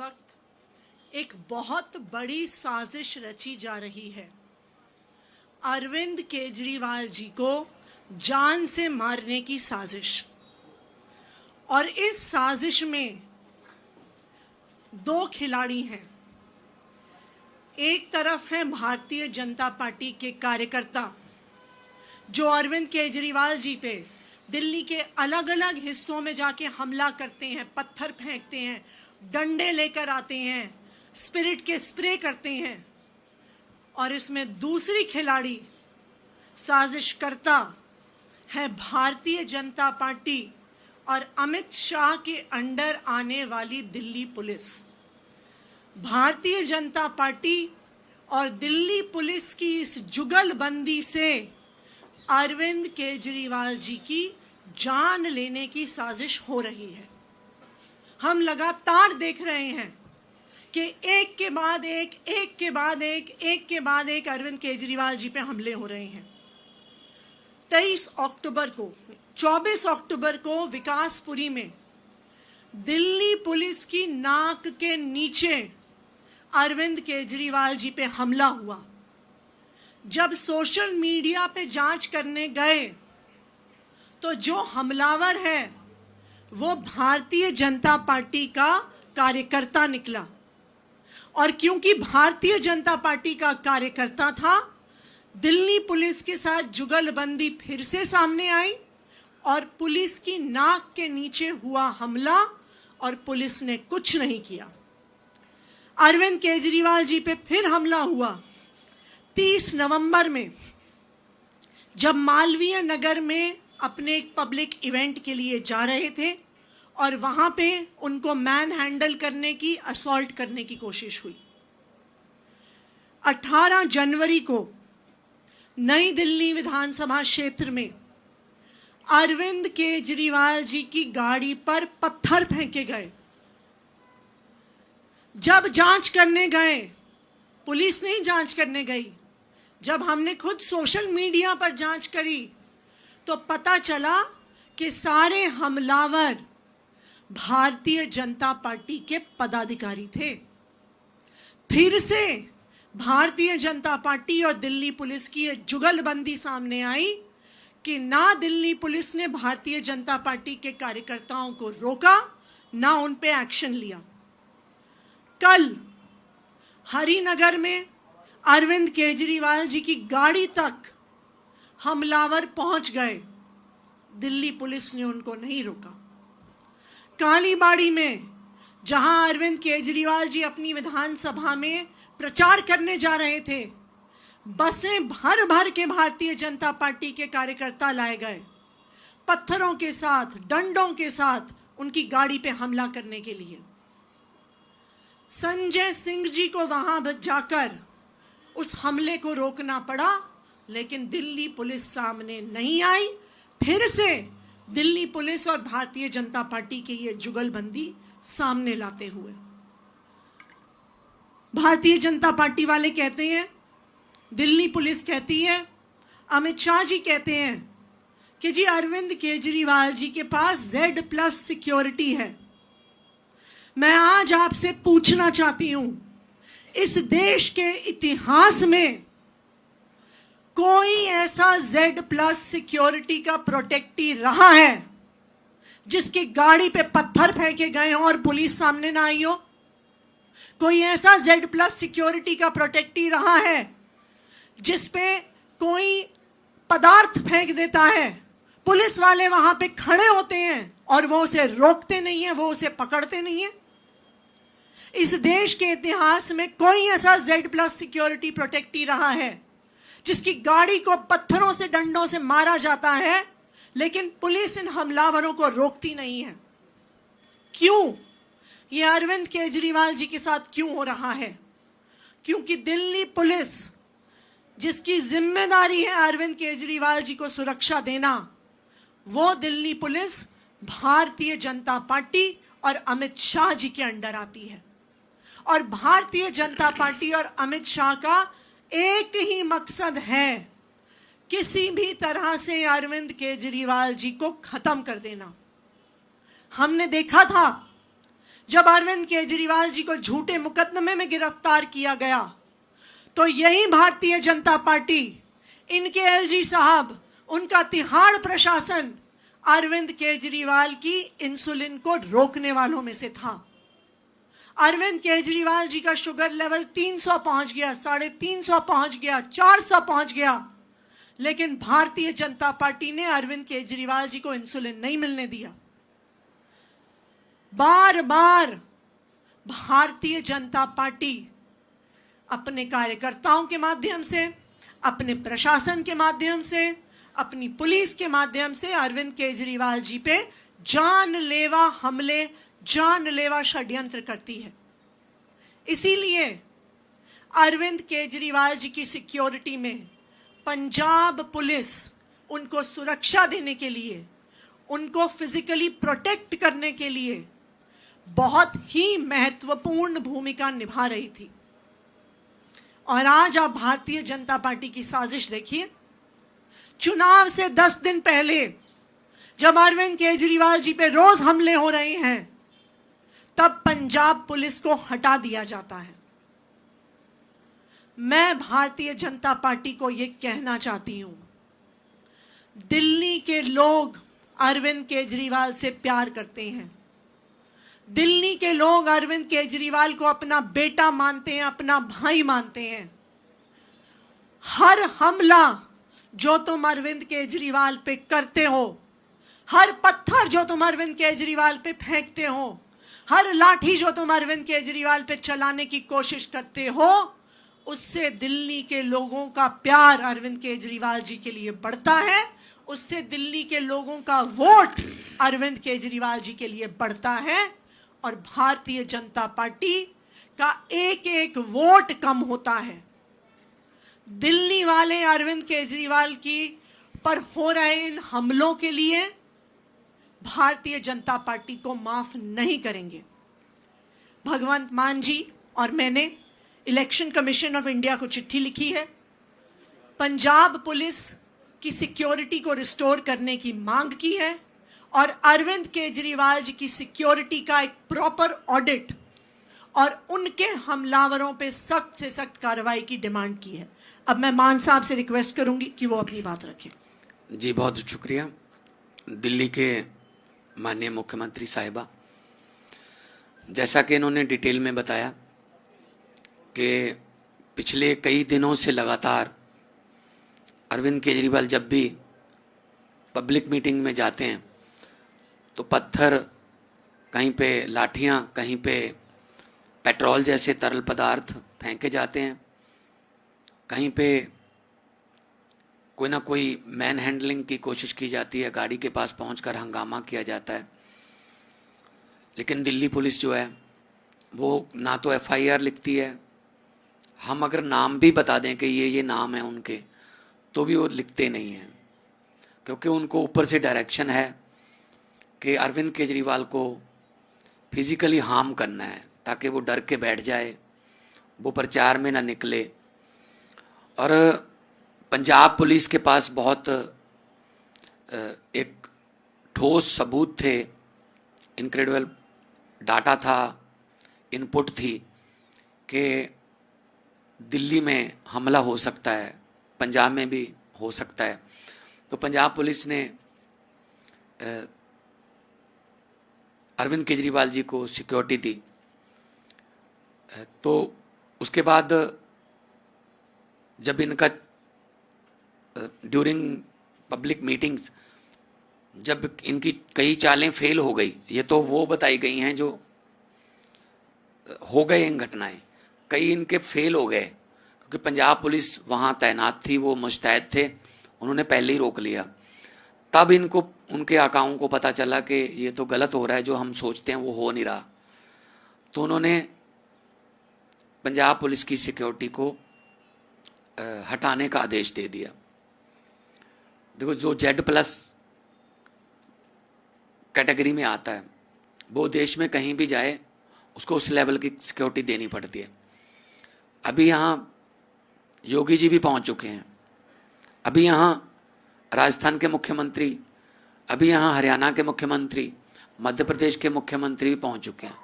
वक्त एक बहुत बड़ी साजिश रची जा रही है। अरविंद केजरीवाल जी को जान से मारने की साजिश। और इस साजिश में दो खिलाड़ी हैं। एक तरफ है भारतीय जनता पार्टी के कार्यकर्ता जो अरविंद केजरीवाल जी पे दिल्ली के अलग अलग हिस्सों में जाके हमला करते हैं, पत्थर फेंकते हैं, डंडे लेकर आते हैं, स्पिरिट के स्प्रे करते हैं। और इसमें दूसरी खिलाड़ी साजिशकर्ता है भारतीय जनता पार्टी और अमित शाह के अंडर आने वाली दिल्ली पुलिस। भारतीय जनता पार्टी और दिल्ली पुलिस की इस जुगलबंदी से अरविंद केजरीवाल जी की जान लेने की साजिश हो रही है। हम लगातार देख रहे हैं कि एक के बाद एक अरविंद केजरीवाल जी पे हमले हो रहे हैं। 24 अक्टूबर को विकासपुरी में दिल्ली पुलिस की नाक के नीचे अरविंद केजरीवाल जी पे हमला हुआ। जब सोशल मीडिया पे जांच करने गए तो जो हमलावर है वो भारतीय जनता पार्टी का कार्यकर्ता निकला। और क्योंकि भारतीय जनता पार्टी का कार्यकर्ता था, दिल्ली पुलिस के साथ जुगलबंदी फिर से सामने आई और पुलिस की नाक के नीचे हुआ हमला और पुलिस ने कुछ नहीं किया। अरविंद केजरीवाल जी पे फिर हमला हुआ 30 नवंबर में, जब मालवीय नगर में अपने एक पब्लिक इवेंट के लिए जा रहे थे और वहां पे उनको मैन हैंडल करने की, असॉल्ट करने की कोशिश हुई। 18 जनवरी को नई दिल्ली विधानसभा क्षेत्र में अरविंद केजरीवाल जी की गाड़ी पर पत्थर फेंके गए। जब जांच करने गए, पुलिस नहीं जांच करने गई, जब हमने खुद सोशल मीडिया पर जांच करी तो पता चला कि सारे हमलावर भारतीय जनता पार्टी के पदाधिकारी थे। फिर से भारतीय जनता पार्टी और दिल्ली पुलिस की एक जुगलबंदी सामने आई कि ना दिल्ली पुलिस ने भारतीय जनता पार्टी के कार्यकर्ताओं को रोका, ना उन पे एक्शन लिया। कल हरिनगर में अरविंद केजरीवाल जी की गाड़ी तक हमलावर पहुंच गए, दिल्ली पुलिस ने उनको नहीं रोका। कालीबाड़ी में जहां अरविंद केजरीवाल जी अपनी विधानसभा में प्रचार करने जा रहे थे, बसें भर भर के भारतीय जनता पार्टी के कार्यकर्ता लाए गए, पत्थरों के साथ, डंडों के साथ उनकी गाड़ी पे हमला करने के लिए। संजय सिंह जी को वहां जाकर उस हमले को रोकना पड़ा, लेकिन दिल्ली पुलिस सामने नहीं आई। फिर से दिल्ली पुलिस और भारतीय जनता पार्टी की ये जुगलबंदी सामने लाते हुए भारतीय जनता पार्टी वाले कहते हैं, दिल्ली पुलिस कहती है, अमित शाह जी कहते हैं कि जी अरविंद केजरीवाल जी के पास Z+ सिक्योरिटी है। मैं आज आपसे पूछना चाहती हूं, इस देश के इतिहास में कोई ऐसा Z+ सिक्योरिटी का प्रोटेक्टी रहा है जिसकी गाड़ी पे पत्थर फेंके गए हों और पुलिस सामने ना आई हो? कोई ऐसा Z+ सिक्योरिटी का प्रोटेक्टी रहा है जिस पे कोई पदार्थ फेंक देता है, पुलिस वाले वहां पे खड़े होते हैं और वो उसे रोकते नहीं है, वो उसे पकड़ते नहीं है? इस देश के इतिहास में कोई ऐसा Z+ सिक्योरिटी प्रोटेक्टी रहा है जिसकी गाड़ी को पत्थरों से, डंडों से मारा जाता है, लेकिन पुलिस इन हमलावरों को रोकती नहीं है? क्यों? ये अरविंद केजरीवाल जी के साथ क्यों हो रहा है? क्योंकि दिल्ली पुलिस, जिसकी जिम्मेदारी है अरविंद केजरीवाल जी को सुरक्षा देना, वो दिल्ली पुलिस भारतीय जनता पार्टी और अमित शाह जी के अंडर आती है। और भारतीय जनता पार्टी और अमित शाह का एक ही मकसद है, किसी भी तरह से अरविंद केजरीवाल जी को खत्म कर देना। हमने देखा था जब अरविंद केजरीवाल जी को झूठे मुकदमे में गिरफ्तार किया गया तो यही भारतीय जनता पार्टी, इनके एलजी साहब, उनका तिहाड़ प्रशासन अरविंद केजरीवाल की इंसुलिन को रोकने वालों में से था। अरविंद केजरीवाल जी का शुगर लेवल 300 पहुंच गया, 350 पहुंच गया, 400 पहुंच गया, लेकिन भारतीय जनता पार्टी ने अरविंद केजरीवाल जी को इंसुलिन नहीं मिलने दिया। बार बार भारतीय जनता पार्टी अपने कार्यकर्ताओं के माध्यम से, अपने प्रशासन के माध्यम से, अपनी पुलिस के माध्यम से अरविंद केजरीवाल जी पे जानलेवा हमले, जानलेवा षड्यंत्र करती है। इसीलिए अरविंद केजरीवाल जी की सिक्योरिटी में पंजाब पुलिस उनको सुरक्षा देने के लिए, उनको फिजिकली प्रोटेक्ट करने के लिए बहुत ही महत्वपूर्ण भूमिका निभा रही थी। और आज आप भारतीय जनता पार्टी की साजिश देखिए। चुनाव से 10 दिन पहले जब अरविंद केजरीवाल जी पे रोज हमले हो रहे हैं, तब पंजाब पुलिस को हटा दिया जाता है। मैं भारतीय जनता पार्टी को यह कहना चाहती हूं, दिल्ली के लोग अरविंद केजरीवाल से प्यार करते हैं। दिल्ली के लोग अरविंद केजरीवाल को अपना बेटा मानते हैं, अपना भाई मानते हैं। हर हमला जो तुम अरविंद केजरीवाल पे करते हो, हर पत्थर जो तुम अरविंद केजरीवाल पे फेंकते हो, हर लाठी जो तुम अरविंद केजरीवाल पे चलाने की कोशिश करते हो, उससे दिल्ली के लोगों का प्यार अरविंद केजरीवाल जी के लिए बढ़ता है। उससे दिल्ली के लोगों का वोट अरविंद केजरीवाल जी के लिए बढ़ता है और भारतीय जनता पार्टी का एक एक वोट कम होता है। दिल्ली वाले अरविंद केजरीवाल की पर हो रहे इन हमलों के लिए भारतीय जनता पार्टी को माफ नहीं करेंगे। भगवंत मान जी और मैंने इलेक्शन कमीशन ऑफ इंडिया को चिट्ठी लिखी है। पंजाब पुलिस की सिक्योरिटी को रिस्टोर करने की मांग की है और अरविंद केजरीवाल जी की सिक्योरिटी का एक प्रॉपर ऑडिट और उनके हमलावरों पे सख्त से सख्त कार्रवाई की डिमांड की है। अब मैं मान साहब से रिक्वेस्ट करूंगी कि वो अपनी बात रखें। जी बहुत शुक्रिया। दिल्ली के माननीय मुख्यमंत्री साहिबा, जैसा कि इन्होंने डिटेल में बताया कि पिछले कई दिनों से लगातार अरविंद केजरीवाल जब भी पब्लिक मीटिंग में जाते हैं तो पत्थर, कहीं पे लाठियां, कहीं पे पेट्रोल जैसे तरल पदार्थ फेंके जाते हैं, कहीं पे कोई ना कोई मैन हैंडलिंग की कोशिश की जाती है, गाड़ी के पास पहुंचकर हंगामा किया जाता है। लेकिन दिल्ली पुलिस जो है वो ना तो एफआईआर लिखती है, हम अगर नाम भी बता दें कि ये नाम है उनके, तो भी वो लिखते नहीं हैं, क्योंकि उनको ऊपर से डायरेक्शन है कि अरविंद केजरीवाल को फिजिकली हार्म करना है ताकि वो डर के बैठ जाए, वो प्रचार में ना निकले। और पंजाब पुलिस के पास बहुत एक ठोस सबूत थे, इनक्रेडिबल डाटा था, इनपुट थी कि दिल्ली में हमला हो सकता है, पंजाब में भी हो सकता है। तो पंजाब पुलिस ने अरविंद केजरीवाल जी को सिक्योरिटी दी। तो उसके बाद जब इनका ड्यूरिंग पब्लिक मीटिंग्स जब इनकी कई चालें फेल हो गई, ये तो वो बताई गई हैं जो हो गए इन घटनाएं, कई इनके फेल हो गए क्योंकि पंजाब पुलिस वहाँ तैनात थी, वो मुस्तैद थे, उन्होंने पहले ही रोक लिया। तब इनको, उनके आकाओं को पता चला कि ये तो गलत हो रहा है, जो हम सोचते हैं वो हो नहीं रहा। तो उन्होंने पंजाब पुलिस की सिक्योरिटी को हटाने का आदेश दे दिया। देखो, जो Z+ कैटेगरी में आता है वो देश में कहीं भी जाए उसको उस लेवल की सिक्योरिटी देनी पड़ती है। अभी यहाँ योगी जी भी पहुँच चुके हैं, अभी यहाँ राजस्थान के मुख्यमंत्री, अभी यहाँ हरियाणा के मुख्यमंत्री, मध्य प्रदेश के मुख्यमंत्री भी पहुँच चुके हैं।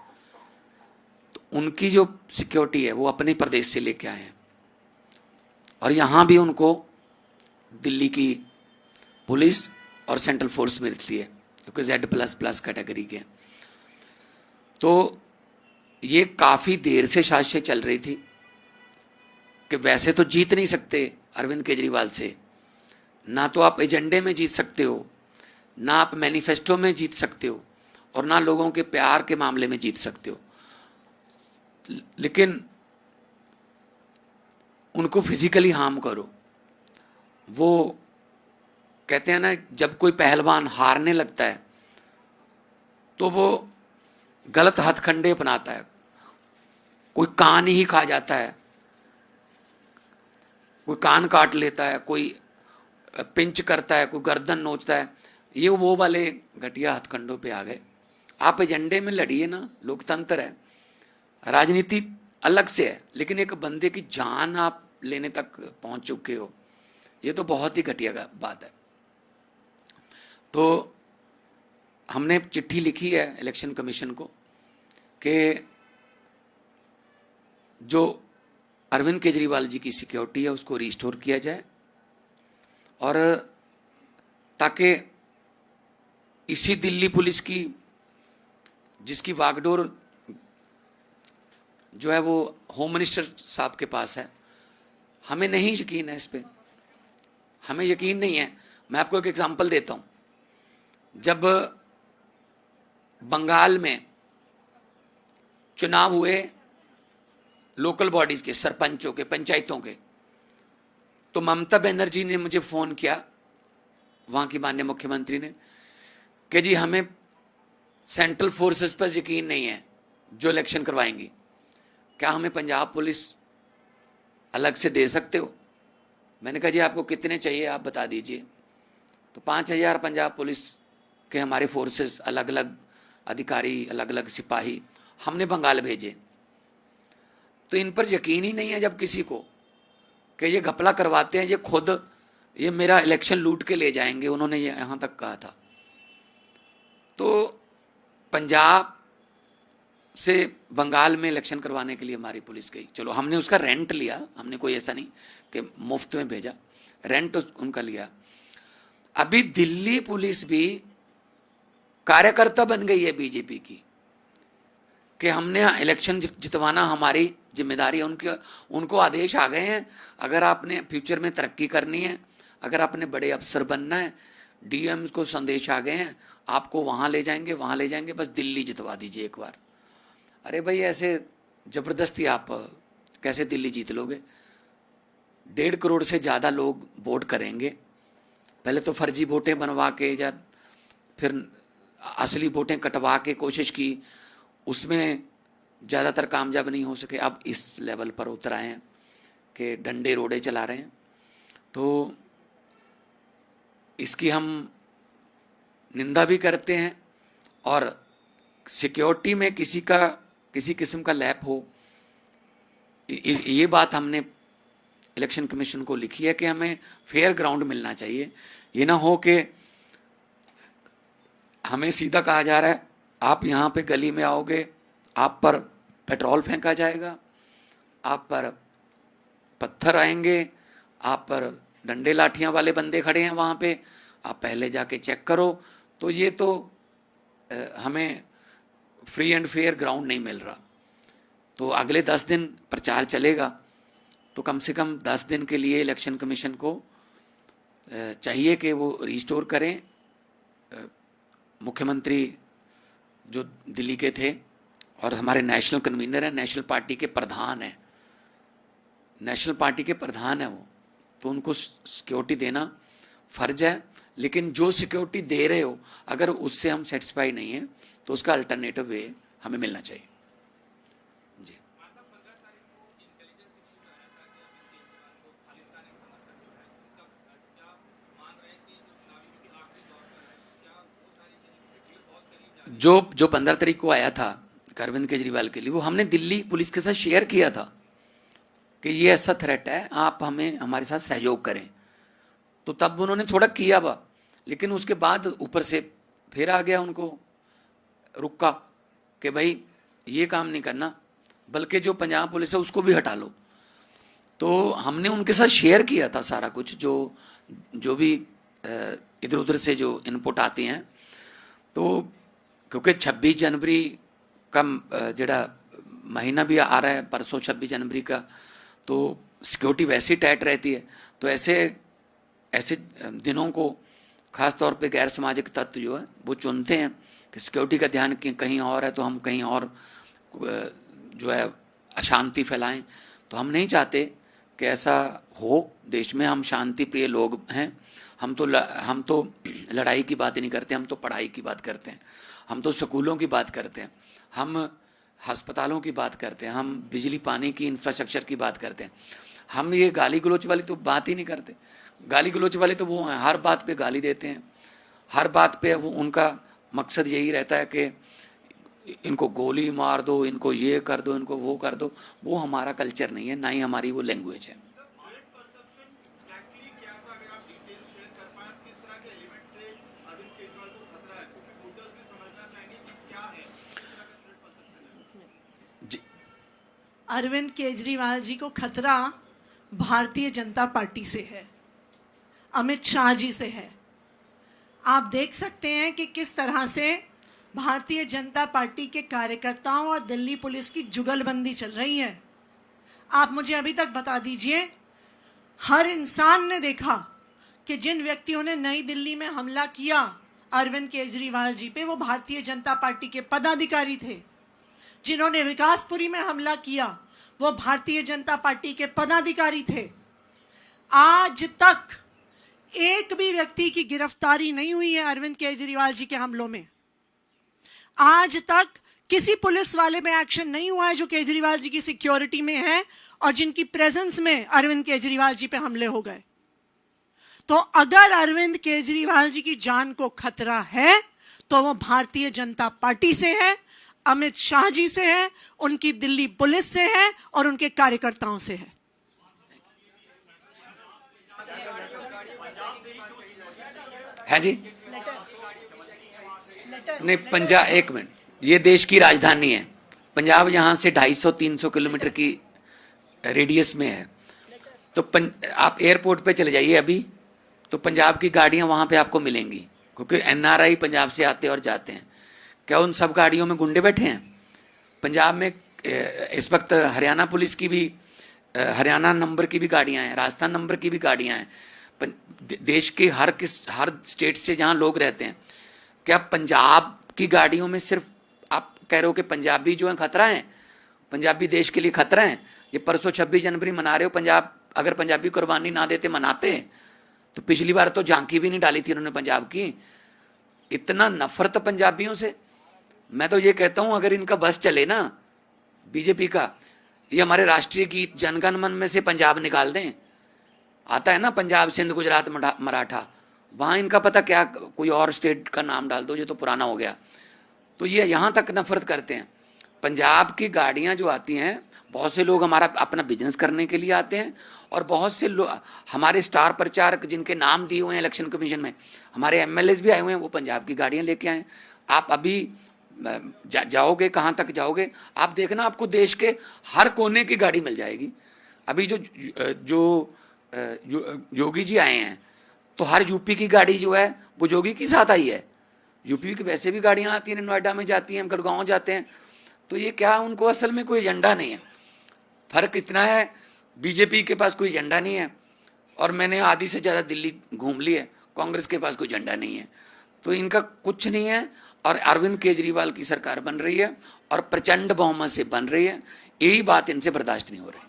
उनकी जो सिक्योरिटी है वो अपने प्रदेश से लेके आए हैं, और यहाँ भी उनको दिल्ली की पुलिस और सेंट्रल फोर्स मिलती है क्योंकि Z++ कैटेगरी के हैं। तो ये काफ़ी देर से साजिश चल रही थी कि वैसे तो जीत नहीं सकते अरविंद केजरीवाल से, ना तो आप एजेंडे में जीत सकते हो, ना आप मैनिफेस्टो में जीत सकते हो, और ना लोगों के प्यार के मामले में जीत सकते हो। लेकिन उनको फिजिकली हार्म करो। वो कहते हैं ना, जब कोई पहलवान हारने लगता है तो वो गलत हथकंडे अपनाता है, कोई कान ही खा जाता है, कोई कान काट लेता है, कोई पिंच करता है, कोई गर्दन नोचता है। ये वो वाले घटिया हथकंडों पे आ गए। आप एजेंडे में लड़िए ना, लोकतंत्र है, राजनीति अलग से है, लेकिन एक बंदे की जान आप लेने तक पहुंच चुके हो, ये तो बहुत ही घटिया बात है। तो हमने चिट्ठी लिखी है इलेक्शन कमीशन को कि जो अरविंद केजरीवाल जी की सिक्योरिटी है उसको रिस्टोर किया जाए, और ताकि इसी दिल्ली पुलिस की, जिसकी वागडोर जो है वो होम मिनिस्टर साहब के पास है, हमें नहीं यकीन है इस पे, हमें यकीन नहीं है। मैं आपको एक एग्जांपल देता हूं। जब बंगाल में चुनाव हुए लोकल बॉडीज के, सरपंचों के, पंचायतों के, तो ममता बनर्जी ने मुझे फोन किया, वहां की माननीय मुख्यमंत्री ने, कि जी हमें सेंट्रल फोर्सेस पर यकीन नहीं है जो इलेक्शन करवाएंगी, क्या हमें पंजाब पुलिस अलग से दे सकते हो? मैंने कहा जी आपको कितने चाहिए आप बता दीजिए। तो 5,000 पंजाब पुलिस के हमारे फोर्सेस, अलग अलग अधिकारी, अलग अलग सिपाही हमने बंगाल भेजे। तो इन पर यकीन ही नहीं है जब किसी को, कि ये घपला करवाते हैं, ये खुद ये मेरा इलेक्शन लूट के ले जाएंगे, उन्होंने ये यहाँ तक कहा था। तो पंजाब से बंगाल में इलेक्शन करवाने के लिए हमारी पुलिस गई। चलो हमने उसका रेंट लिया, हमने कोई ऐसा नहीं कि मुफ्त में भेजा, रेंट उनका लिया। अभी दिल्ली पुलिस भी कार्यकर्ता बन गई है बीजेपी की, कि हमने इलेक्शन जितवाना हमारी जिम्मेदारी है। उनको आदेश आ गए हैं, अगर आपने फ्यूचर में तरक्की करनी है, अगर आपने बड़े अफसर बनना है, डीएम्स को संदेश आ गए हैं, आपको वहां ले जाएंगे, वहां ले जाएंगे, बस दिल्ली जितवा दीजिए एक बार। अरे भाई ऐसे जबरदस्ती आप कैसे दिल्ली जीत लोगे? 1.5 करोड़ से ज़्यादा लोग वोट करेंगे। पहले तो फर्जी वोटें बनवा के, या फिर असली वोटें कटवा के कोशिश की, उसमें ज़्यादातर कामयाब नहीं हो सके। अब इस लेवल पर उतर आए हैं कि डंडे रोड़े चला रहे हैं। तो इसकी हम निंदा भी करते हैं, और सिक्योरिटी में किसी किस्म का लैप हो, ये बात हमने इलेक्शन कमीशन को लिखी है कि हमें फेयर ग्राउंड मिलना चाहिए। ये ना हो कि हमें सीधा कहा जा रहा है आप यहाँ पे गली में आओगे, आप पर पेट्रोल फेंका जाएगा, आप पर पत्थर आएंगे, आप पर डंडे लाठियां वाले बंदे खड़े हैं वहाँ पे, आप पहले जाके चेक करो। तो ये तो हमें फ्री एंड फेयर ग्राउंड नहीं मिल रहा। तो अगले 10 दिन प्रचार चलेगा, तो कम से कम 10 दिन के लिए इलेक्शन कमीशन को चाहिए कि वो रिस्टोर करें। मुख्यमंत्री जो दिल्ली के थे और हमारे नेशनल कन्वीनर हैं, नेशनल पार्टी के प्रधान हैं, नेशनल पार्टी के प्रधान हैं वो, तो उनको सिक्योरिटी देना फर्ज है। लेकिन जो सिक्योरिटी दे रहे हो, अगर उससे हम सेटिस्फाई नहीं है तो उसका अल्टरनेटिव वे हमें मिलना चाहिए। जी, जो 15 तारीख को आया था अरविंद केजरीवाल के लिए, वो हमने दिल्ली पुलिस के साथ शेयर किया था कि ये ऐसा थ्रेट है, आप हमें हमारे साथ सहयोग करें। तो तब उन्होंने थोड़ा किया बा, लेकिन उसके बाद ऊपर से फिर आ गया उनको रुक्का कि भाई ये काम नहीं करना, बल्कि जो पंजाब पुलिस है उसको भी हटा लो। तो हमने उनके साथ शेयर किया था सारा कुछ, जो भी इधर उधर से जो इनपुट आती हैं। तो क्योंकि 26 जनवरी का जड़ा महीना भी आ रहा है, परसों 26 जनवरी का, तो सिक्योरिटी वैसे ही टाइट रहती है। तो ऐसे दिनों को खास तौर पे गैर सामाजिक तत्व जो है वो चुनते हैं कि सिक्योरिटी का ध्यान कहीं और है, तो हम कहीं और जो है अशांति फैलाएं। तो हम नहीं चाहते कि ऐसा हो देश में। हम शांति प्रिय लोग हैं। हम तो लड़ाई की बात ही नहीं करते, हम तो पढ़ाई की बात करते हैं, हम तो स्कूलों की बात करते हैं, हम अस्पतालों की बात करते हैं, हम बिजली पानी की इंफ्रास्ट्रक्चर की बात करते हैं। हम ये गाली गलौच वाली तो बात ही नहीं करते। गाली गलौच वाले तो वो हैं, हर बात पे गाली देते हैं, हर बात पे वो उनका मकसद यही रहता है कि इनको गोली मार दो, इनको ये कर दो, इनको वो कर दो। वो हमारा कल्चर नहीं है, ना ही हमारी वो लैंग्वेज है। अरविंद केजरीवाल जी को खतरा भारतीय जनता पार्टी से है, अमित शाह जी से है। आप देख सकते हैं कि किस तरह से भारतीय जनता पार्टी के कार्यकर्ताओं और दिल्ली पुलिस की जुगलबंदी चल रही है। आप मुझे अभी तक बता दीजिए, हर इंसान ने देखा कि जिन व्यक्तियों ने नई दिल्ली में हमला किया अरविंद केजरीवाल जी पे, वो भारतीय जनता पार्टी के पदाधिकारी थे। जिन्होंने विकासपुरी में हमला किया वो भारतीय जनता पार्टी के पदाधिकारी थे। आज तक एक भी व्यक्ति की गिरफ्तारी नहीं हुई है अरविंद केजरीवाल जी के हमलों में। आज तक किसी पुलिस वाले में एक्शन नहीं हुआ है जो केजरीवाल जी की सिक्योरिटी में है और जिनकी प्रेजेंस में अरविंद केजरीवाल जी पे हमले हो गए। तो अगर अरविंद केजरीवाल जी की जान को खतरा है तो वो भारतीय जनता पार्टी से है, अमित शाह जी से है, उनकी दिल्ली पुलिस से है और उनके कार्यकर्ताओं से है। है जी? नहीं, पंजाब, एक मिनट, ये देश की राजधानी है। पंजाब यहां से 250-300 किलोमीटर की रेडियस में है। तो आप एयरपोर्ट पे चले जाइए अभी, तो पंजाब की गाड़ियां वहां पे आपको मिलेंगी, क्योंकि एनआरआई पंजाब से आते और जाते हैं। क्या उन सब गाड़ियों में गुंडे बैठे हैं? पंजाब में इस वक्त हरियाणा पुलिस की भी, हरियाणा नंबर की भी गाड़ियां हैं, राजस्थान नंबर की भी गाड़ियां हैं। देश के हर स्टेट से जहां लोग रहते हैं। क्या पंजाब की गाड़ियों में सिर्फ आप कह रहे हो कि पंजाबी जो है खतरा है, पंजाबी देश के लिए खतरा है? ये परसों 26 जनवरी मना रहे हो, पंजाब अगर पंजाबी कुर्बानी ना देते मनाते, तो पिछली बार तो झांकी भी नहीं डाली थी उन्होंने पंजाब की। इतना नफरत पंजाबियों से। मैं तो ये कहता हूं अगर इनका बस चले ना बीजेपी का, ये हमारे राष्ट्रीय गीत जनगण मन में से पंजाब निकाल दें। आता है ना पंजाब, सिंध, गुजरात, मराठा, वहां इनका पता क्या कोई और स्टेट का नाम डाल दो, ये तो पुराना हो गया। तो ये यहां तक नफरत करते हैं। पंजाब की गाड़ियां जो आती हैं, बहुत से लोग हमारा अपना बिजनेस करने के लिए आते हैं और बहुत से लोग हमारे स्टार प्रचारक जिनके नाम दिए हुए हैं इलेक्शन कमीशन में, हमारे एमएलएस भी आए हुए हैं, वो पंजाब की गाड़ियां लेके आए। आप अभी जाओगे, कहां तक जाओगे आप देखना, आपको देश के हर कोने की गाड़ी मिल जाएगी। अभी जो योगी जी आए हैं, तो हर यूपी की गाड़ी जो है वो योगी के साथ आई है। यूपी की वैसे भी गाड़ियां आती हैं, नोएडा में जाती हैं, गुड़गांव जाते हैं। तो ये क्या, उनको असल में कोई एजेंडा नहीं है। फर्क इतना है, बीजेपी के पास कोई एजेंडा नहीं है और मैंने आधी से ज़्यादा दिल्ली घूम ली है, कांग्रेस के पास कोई एजेंडा नहीं है। तो इनका कुछ नहीं है और अरविंद केजरीवाल की सरकार बन रही है और प्रचंड बहुमत से बन रही है। यही बात इनसे बर्दाश्त नहीं हो रही।